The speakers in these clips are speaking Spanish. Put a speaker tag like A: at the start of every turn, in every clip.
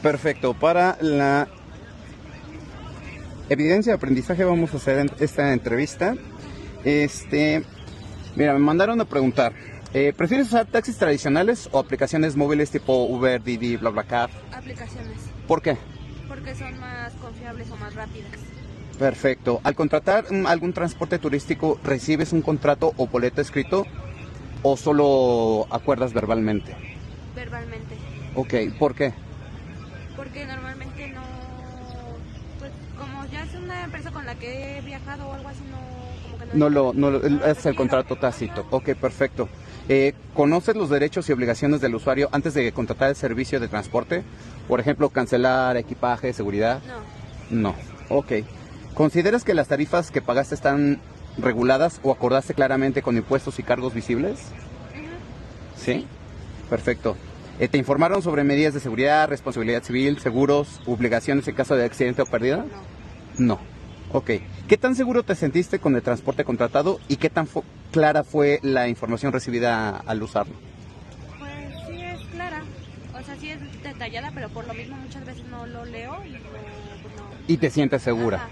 A: Perfecto. Para la evidencia de aprendizaje vamos a hacer esta entrevista. Mira, me mandaron a preguntar. ¿Prefieres usar taxis tradicionales o aplicaciones móviles tipo Uber, Didi, BlaBlaCar?
B: Aplicaciones,
A: ¿Por qué?
B: porque son más confiables o más rápidas.
A: Perfecto. Al contratar algún transporte turístico, ¿recibes un contrato o boleto escrito o solo acuerdas verbalmente?
B: Verbalmente,
A: Ok, ¿por qué?
B: porque normalmente no, pues como ya es una empresa con la que he viajado o algo así, como que no
A: Es el contrato tácito. Ok, perfecto. ¿Conoces los derechos y obligaciones del usuario antes de contratar el servicio de transporte? Por ejemplo, cancelar equipaje, seguridad.
B: No,
A: No. Ok. ¿Consideras que las tarifas que pagaste están reguladas o acordaste claramente con impuestos y cargos visibles? ¿Sí? Perfecto. ¿Te informaron sobre medidas de seguridad, responsabilidad civil, seguros, obligaciones en caso de accidente o pérdida?
B: no.
A: No. Ok. ¿Qué tan seguro te sentiste con el transporte contratado y qué tan clara fue la información recibida al usarlo?
B: Pues sí es clara, o sea sí es detallada, pero por lo mismo muchas veces no lo leo y pues no.
A: ¿Y te sientes segura?
B: Ajá.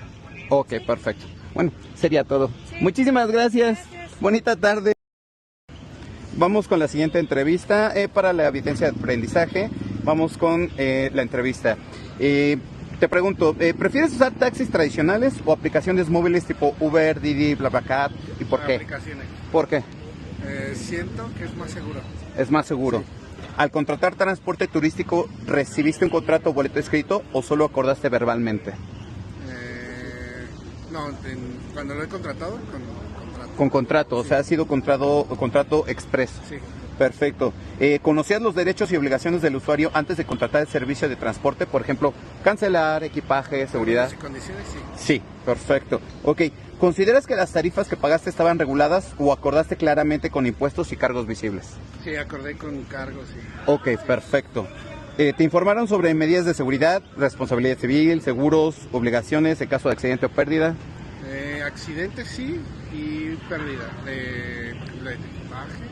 A: Ok,
B: Sí.
A: perfecto. Bueno, sería todo.
B: Sí.
A: Muchísimas gracias.
B: Gracias.
A: Bonita tarde. Vamos con la siguiente entrevista para la evidencia de aprendizaje. Vamos con la entrevista. Te pregunto, ¿prefieres usar taxis tradicionales o aplicaciones móviles tipo Uber, Didi, BlaBlaCar? ¿Y por qué?
C: Aplicaciones.
A: ¿Por qué?
C: Siento que es más seguro.
A: Es más seguro.
C: Sí.
A: Al contratar transporte turístico, ¿recibiste un contrato o boleto escrito o solo acordaste verbalmente?
C: No, cuando lo he contratado, con contrato.
A: Con contrato, o sea, ha sido contrato expreso.
C: Sí.
A: Perfecto. ¿Conocías los derechos y obligaciones del usuario antes de contratar el servicio de transporte? Por ejemplo, cancelar equipaje, seguridad.
C: Términos y condiciones, sí.
A: Sí, perfecto. Ok, ¿consideras que las tarifas que pagaste estaban reguladas o acordaste claramente con impuestos y cargos visibles?
C: Sí, acordé con cargos, sí.
A: Ok, perfecto. ¿Te informaron sobre medidas de seguridad, responsabilidad civil, seguros, obligaciones en caso de accidente o pérdida?
C: Accidentes, sí, y pérdida de equipaje.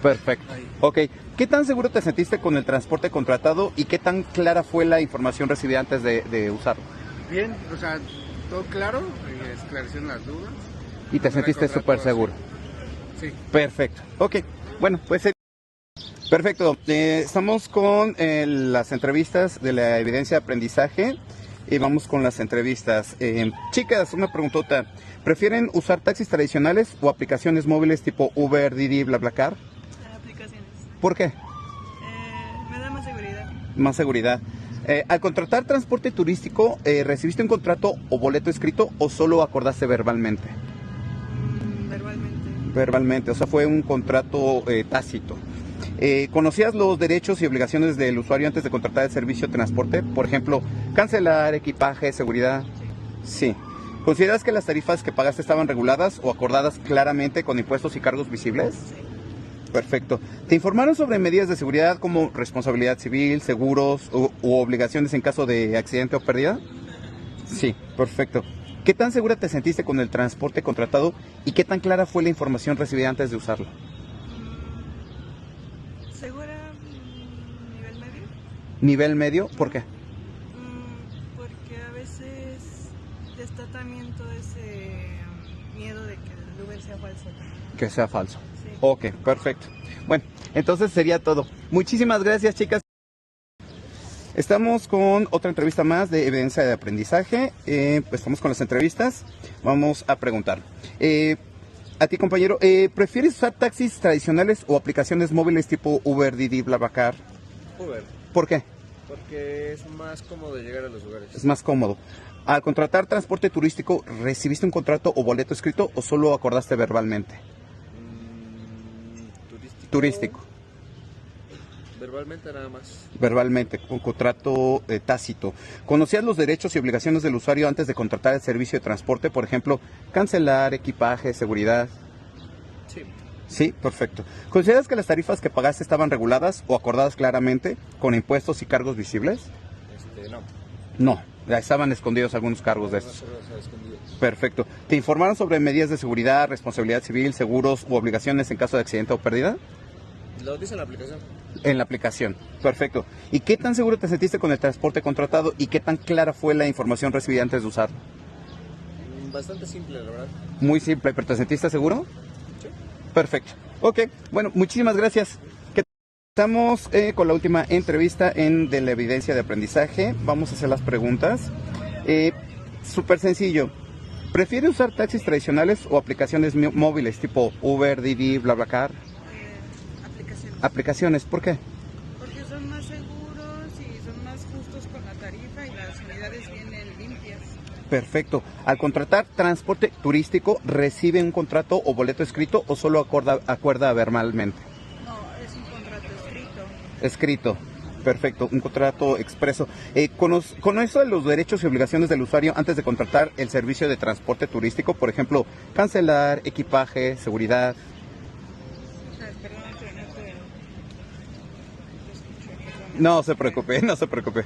A: Perfecto.
C: Ahí.
A: Ok, ¿qué tan seguro te sentiste con el transporte contratado y qué tan clara fue la información recibida antes de usarlo?
C: Bien, o sea, todo claro, esclarecieron las dudas.
A: Y te sentiste
C: Recordar
A: súper
C: todo,
A: seguro.
C: Sí.
A: Perfecto. Ok, bueno, pues perfecto. Estamos con las entrevistas de la evidencia de aprendizaje y vamos con las entrevistas. Chicas, una preguntota. ¿Prefieren usar taxis tradicionales o aplicaciones móviles tipo Uber, Didi, BlaBlaCar?
D: Aplicaciones.
A: ¿Por qué?
D: Me da más seguridad.
A: Más seguridad. Al contratar transporte turístico, ¿recibiste un contrato o boleto escrito o solo acordaste verbalmente?
D: Verbalmente.
A: Verbalmente, o sea, fue un contrato tácito. ¿Conocías los derechos y obligaciones del usuario antes de contratar el servicio de transporte? Por ejemplo, cancelar equipaje, seguridad. Sí. ¿Consideras que las tarifas que pagaste estaban reguladas o acordadas claramente con impuestos y cargos visibles? Perfecto. ¿Te informaron sobre medidas de seguridad como responsabilidad civil, seguros u obligaciones en caso de accidente o pérdida? Sí, perfecto. ¿Qué tan segura te sentiste con el transporte contratado y qué tan clara fue la información recibida antes de usarlo?
D: ¿Segura? ¿Nivel medio?
A: ¿Nivel medio? ¿Por qué?
D: Porque a veces está también todo ese miedo de que el Uber sea falso.
A: Que sea falso.
D: Sí.
A: Ok, perfecto. Bueno, entonces sería todo. Muchísimas gracias, chicas. Estamos con otra entrevista más de evidencia de aprendizaje. Pues estamos con las entrevistas. Vamos a preguntar. A ti, compañero, ¿prefieres usar taxis tradicionales o aplicaciones móviles tipo Uber, Didi, BlaBlaCar?
E: Uber,
A: ¿Por qué?
E: porque es más cómodo llegar a los lugares.
A: Es más cómodo. Al contratar transporte turístico, ¿recibiste un contrato o boleto escrito o solo acordaste verbalmente? Turístico.
E: Verbalmente nada más.
A: Verbalmente, con contrato tácito. ¿Conocías los derechos y obligaciones del usuario antes de contratar el servicio de transporte? Por ejemplo, cancelar equipaje, seguridad.
E: Sí.
A: Sí, perfecto. ¿Consideras que las tarifas que pagaste estaban reguladas o acordadas claramente con impuestos y cargos visibles?
E: No.
A: No, ya estaban escondidos algunos cargos de estos.
E: No, escondidos.
A: Perfecto. ¿Te informaron sobre medidas de seguridad, responsabilidad civil, seguros u obligaciones en caso de accidente o pérdida?
E: Lo dice en la aplicación.
A: En la aplicación, perfecto. ¿Y qué tan seguro te sentiste con el transporte contratado y qué tan clara fue la información recibida antes de usarlo?
E: Bastante simple, la verdad.
A: Muy simple, pero ¿te sentiste seguro?
E: Sí.
A: Perfecto. Ok, bueno, muchísimas gracias. Estamos con la última entrevista de la evidencia de aprendizaje. Vamos a hacer las preguntas. Súper sencillo. ¿Prefiere usar taxis tradicionales o aplicaciones móviles tipo Uber, Didi, BlaBlaCar?
D: Aplicaciones.
A: Aplicaciones, ¿por qué?
D: Porque son más seguros y son más justos con la tarifa y las unidades vienen limpias.
A: Perfecto. Al contratar transporte turístico, ¿recibe un contrato o boleto escrito o solo acuerda verbalmente?
D: No, es un contrato escrito.
A: Escrito. Perfecto, un contrato expreso. ¿Conoce los derechos y obligaciones del usuario antes de contratar el servicio de transporte turístico? Por ejemplo, cancelar, equipaje, seguridad.
D: Perdón, que no te escuché.
A: No se preocupe, no se preocupe.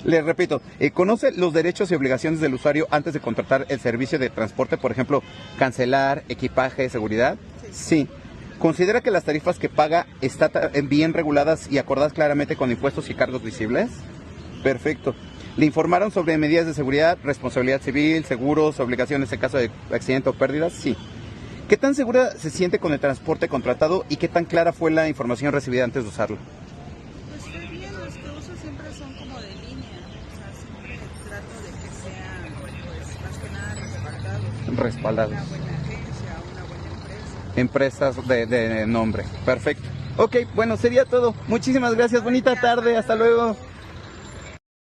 A: Le repito, ¿conoce los derechos y obligaciones del usuario antes de contratar el servicio de transporte? Por ejemplo, cancelar, equipaje, seguridad. Sí. ¿Considera que las tarifas que paga están bien reguladas y acordadas claramente con impuestos y cargos visibles? Perfecto. ¿Le informaron sobre medidas de seguridad, responsabilidad civil, seguros, obligaciones en caso de accidente o pérdidas? Sí. ¿Qué tan segura se siente con el transporte contratado y qué tan clara fue la información recibida antes de usarlo?
D: Pues estoy bien, los que uso siempre son como de línea. O sea, siempre trato de que sean, pues, más que nada respaldados.
A: Respaldados.
D: Una buena agencia, una buena empresa.
A: Empresas de nombre. Perfecto. Ok, bueno, sería todo. Muchísimas gracias. Bonita tarde. Hasta luego.